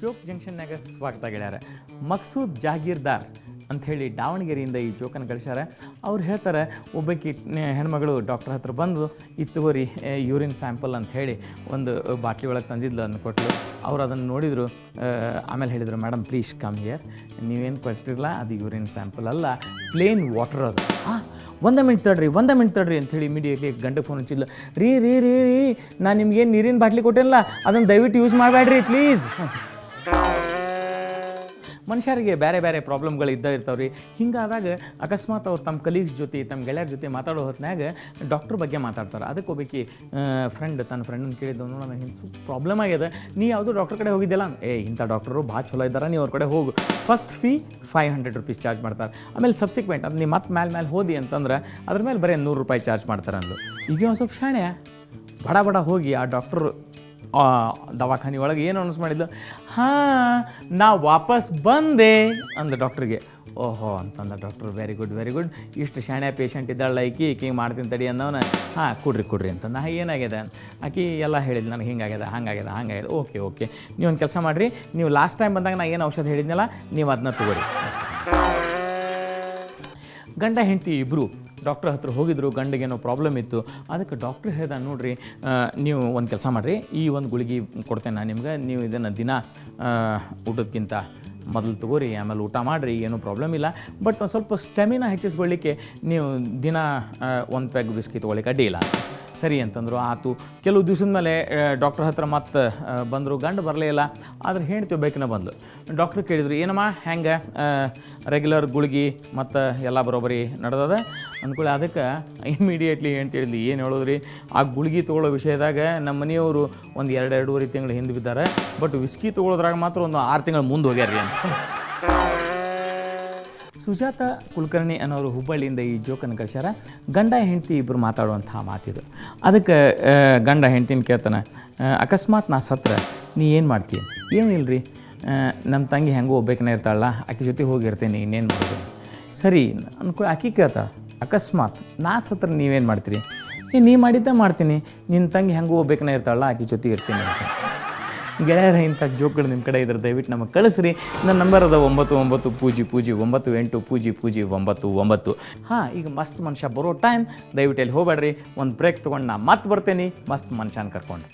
Joke ಜಂಕ್ಷನ್ನಾಗ ಸ್ವಾಗತ ಗೆಳ್ಯಾರ. ಮಕ್ಸೂದ್ ಜಾಗೀರ್ದಾರ್ ಅಂಥೇಳಿ ದಾವಣಗೆರೆಯಿಂದ ಈ ಜೋಕನ್ನು ಕಳಿಸ್ಯಾರ. ಅವ್ರು ಹೇಳ್ತಾರೆ, ಒಬ್ಬಾಕಿ ಹೆಣ್ಮಗಳು ಡಾಕ್ಟರ್ ಹತ್ರ ಬಂದು ಇತ್ತುವರಿ ಯೂರಿನ್ ಸ್ಯಾಂಪಲ್ ಅಂತ ಹೇಳಿ ಒಂದು ಬಾಟ್ಲಿ ಒಳಗೆ ತಂದಿದ್ಲು, ಅದನ್ನು ಕೊಟ್ಟಲು. ಅವ್ರು ಅದನ್ನು ನೋಡಿದರು, ಆಮೇಲೆ ಹೇಳಿದರು, ಮೇಡಮ್ ಪ್ಲೀಸ್ ಕಮ್ ಹಿಯರ್, ನೀವೇನು ಕೊಟ್ಟಿರಲ್ಲ ಅದು ಯೂರಿನ್ ಸ್ಯಾಂಪಲ್ ಅಲ್ಲ, ಪ್ಲೇನ್ ವಾಟರ್ ಅದು. ಒಂದೇ ಮಿನಿಟ್ ತಡ್ರಿ ಅಂಥೇಳಿ ಇಮಿಡಿಯೇಟ್ಲಿ ಗಂಡ ಫೋನ್ ಹಚ್ಚಿಲ್ಲ. ರೀ ನಾನು ನಿಮ್ಗೇನು ನೀರಿನ ಬಾಟ್ಲಿ ಕೊಟ್ಟಿರಲ್ಲ ಅದನ್ನು ದಯವಿಟ್ಟು ಯೂಸ್ ಮಾಡಬೇಡ್ರಿ ಪ್ಲೀಸ್. ಮನುಷ್ಯರಿಗೆ ಬೇರೆ ಬೇರೆ ಪ್ರಾಬ್ಲಮ್ಗಳು ಇರ್ತಾವೆ ರೀ. ಹಿಂಗಾದಾಗ ಅಕಸ್ಮಾತ್ ಅವ್ರು ತಮ್ಮ ಕಲೀಗ್ಸ್ ಜೊತೆ ತಮ್ಮ ಗೆಳೆಯರ ಜೊತೆ ಮಾತಾಡೋ ಹೊತ್ನಾಗ ಡಾಕ್ಟ್ರ್ ಬಗ್ಗೆ ಮಾತಾಡ್ತಾರೆ. ಅದಕ್ಕೆ ಒಬ್ಬಾಕಿ ತನ್ನ ಫ್ರೆಂಡನ್ನು ಕೇಳಿದ್ದು, ನೋಡೋಣ ಹಿಂಗೆ ಪ್ರಾಬ್ಲಮ್ ಆಗ್ಯದ, ನೀ ಯಾವುದೋ ಡಾಕ್ಟ್ರ್ ಕಡೆ ಹೋಗಿದ್ದೆಲ್ಲ, ಇಂಥ ಡಾಕ್ಟ್ರು ಭಾಳ ಚಲೋ ಇದ್ದಾರೆ, ನೀವು ಅವ್ರ ಕಡೆ ಹೋಗು. ಫಸ್ಟ್ ಫೀ 500 ರೂಪೀಸ್ ಚಾರ್ಜ್ ಮಾಡ್ತಾರೆ. ಆಮೇಲೆ ಸಬ್ಸಿಕ್ವೆಂಟ್ ಅದು ನೀವು ಮತ್ತೆ ಮೇಲೆ ಹೋದಿ ಅಂತಂದ್ರೆ ಅದ್ರ ಮೇಲೆ ಬರೀ 100 ರೂಪಾಯಿ ಚಾರ್ಜ್ ಮಾಡ್ತಾರೆ ಅಂದು. ಈಗ ಒಂದು ಸ್ವಲ್ಪ ಶಾಣೆ ಬಡ ಹೋಗಿ ಆ ಡಾಕ್ಟ್ರು ದವಾಖಾನೆ ಒಳಗೆ ಏನು ಅನೌನ್ಸ್ ಮಾಡಿದ್ದು, ನಾ ವಾಪಸ್ ಬಂದೆ ಅಂದ ಡಾಕ್ಟ್ರಿಗೆ. ಓಹೋ ಅಂತಂದ ಡಾಕ್ಟ್ರು, ವೆರಿ ಗುಡ್, ಇಷ್ಟು ಶಾಣೆ ಪೇಷಂಟ್ ಇದ್ದಾಳೆ ಈಕಿ ಮಾಡ್ತೀನಿ ತಡಿ ಅಂದವನ. ಕೊಡ್ರಿ ಅಂತಂದ. ಏನಾಗಿದೆ ಆಕಿ ಎಲ್ಲ ಹೇಳಿದ್ಲು, ನನಗೆ ಹಂಗಾಗ್ಯದ. ಓಕೆ ನೀವು ಒಂದು ಕೆಲಸ ಮಾಡಿರಿ, ನೀವು ಲಾಸ್ಟ್ ಟೈಮ್ ಬಂದಾಗ ನಾ ಏನು ಔಷಧ ಹೇಳಿದ್ನಲ್ಲ ನೀವು ಅದನ್ನ ತಗೋರಿ. ಗಂಡ ಹೆಂಡತಿ ಇಬ್ಬರು ಡಾಕ್ಟ್ರ್ ಹತ್ರ ಹೋಗಿದ್ರು. ಗಂಡಿಗೇನೋ ಪ್ರಾಬ್ಲಮ್ ಇತ್ತು. ಅದಕ್ಕೆ ಡಾಕ್ಟ್ರ್ ಹೇಳ್ದ, ನೋಡಿರಿ ನೀವು ಒಂದು ಕೆಲಸ ಮಾಡಿರಿ, ಈ ಒಂದು ಗುಳಿಗೆ ಕೊಡ್ತೇನೆ ನಾನು ನಿಮ್ಗೆ, ನೀವು ಇದನ್ನು ದಿನ ಊಟಕ್ಕಿಂತ ಮೊದಲು ತಗೋರಿ, ಆಮೇಲೆ ಊಟ ಮಾಡಿರಿ, ಏನೂ ಪ್ರಾಬ್ಲಮ್ ಇಲ್ಲ. ಬಟ್ ಒಂದು ಸ್ವಲ್ಪ ಸ್ಟೆಮಿನಾ ಹೆಚ್ಚಿಸ್ಕೊಳ್ಳಿಕ್ಕೆ ನೀವು ದಿನ 1 ಪೆಗ್ ಬಿಸ್ಕಿ ತೊಗೊಳ್ಳಿಕ್ಕೆ ಅಡ್ಡಿ ಇಲ್ಲ. ಸರಿ ಅಂತಂದರು. ಆತು. ಕೆಲವು ದಿವ್ಸದ ಮೇಲೆ ಡಾಕ್ಟ್ರ್ ಹತ್ರ ಮತ್ತೆ ಬಂದರು. ಗಂಡು ಬರಲೇ ಇಲ್ಲ. ಆದ್ರೆ ಹೆಂಡ್ತಿ ಬೇಕನ ಬಂದು ಡಾಕ್ಟ್ರ್ ಕೇಳಿದ್ರು, ಏನಮ್ಮ ಹೆಂಗೆ ರೆಗ್ಯುಲರ್ ಗುಳಿಗೆ ಮತ್ತು ಎಲ್ಲ ಬರೋಬ್ಬರಿ ನಡೆದದ ಅಂದ್ಕೊಳ್ಳಿ. ಅದಕ್ಕೆ ಇಮಿಡಿಯೇಟ್ಲಿ ಹೇಳಿದ್ಲಿ, ಏನು ಹೇಳೋದ್ರಿ, ಆ ಗುಳಿಗೆ ತೊಗೊಳ್ಳೋ ವಿಷಯದಾಗ ನಮ್ಮ ಮನೆಯವರು ಒಂದು 2-2.5 ತಿಂಗಳು ಹಿಂದೆ ಬಿದ್ದಾರೆ, ಬಟ್ ವಿಸ್ಕಿ ತೊಗೊಳೋದ್ರಾಗ ಮಾತ್ರ ಒಂದು 6 ತಿಂಗಳು ಮುಂದೆ ಹೋಗ್ಯಾರ್ರಿ ಅಂತ. ಸುಜಾತ ಕುಲಕರ್ಣಿ ಅನ್ನೋರು ಹುಬ್ಬಳ್ಳಿಯಿಂದ ಈ ಜೋಕನ್ನು ಕಳಿಸ್ಯಾರ. ಗಂಡ ಹೆಂಡತಿ ಇಬ್ಬರು ಮಾತಾಡುವಂಥ ಮಾತಿದು. ಅದಕ್ಕೆ ಗಂಡ ಹೆಂಡ್ತಿನ ಕೇಳ್ತಾನೆ, ಅಕಸ್ಮಾತ್ ನಾ ಸತ್ರ ನೀ ಏನು ಮಾಡ್ತೀಯ? ಏನಿಲ್ಲರಿ, ನಮ್ಮ ತಂಗಿ ಹೆಂಗೂ ಒಬ್ಬೇಕನೇ ಇರ್ತಾಳಲ್ಲ, ಆಕೆ ಜೊತೆ ಹೋಗಿರ್ತೀನಿ, ಇನ್ನೇನು ಮಾಡೋದು. ಸರಿ ಅನ್ಕೊ. ಆಕೆ ಕೇಳ್ತಾ, ಅಕಸ್ಮಾತ್ ನಾ ಸತ್ರ ನೀವೇನು ಮಾಡ್ತೀರಿ? ನೀ ಮಾಡಿದ್ದ ಮಾಡ್ತೀನಿ, ನಿನ್ನ ತಂಗಿ ಹೆಂಗೂ ಒಬ್ಬೇಕನೇ ಇರ್ತಾಳಲ್ಲ, ಆಕೆ ಜೊತೆಗೆ ಇರ್ತೀನಿ ಅಂತ. ಗೆಳೆಯರ ಇಂಥ ಜೋಕ್ಗಳು ನಿಮ್ಮ ಕಡೆ ಇದ್ರೆ ದಯವಿಟ್ಟು ನಮಗೆ ಕಳಿಸ್ರಿ. ನನ್ನ ನಂಬರ್ ಅದ 99009099. ಈಗ ಮಸ್ತ್ ಮನುಷ್ಯ ಬರೋ ಟೈಮ್, ದಯವಿಟ್ಟು ಎಲ್ಲಿ ಹೋಗ್ಬೇಡ್ರಿ, ಒಂದು ಬ್ರೇಕ್ ತೊಗೊಂಡು ನಾ ಮತ್ತೆ ಬರ್ತೇನೆ ಮಸ್ತ್ ಮನುಷ್ಯನ ಕರ್ಕೊಂಡು.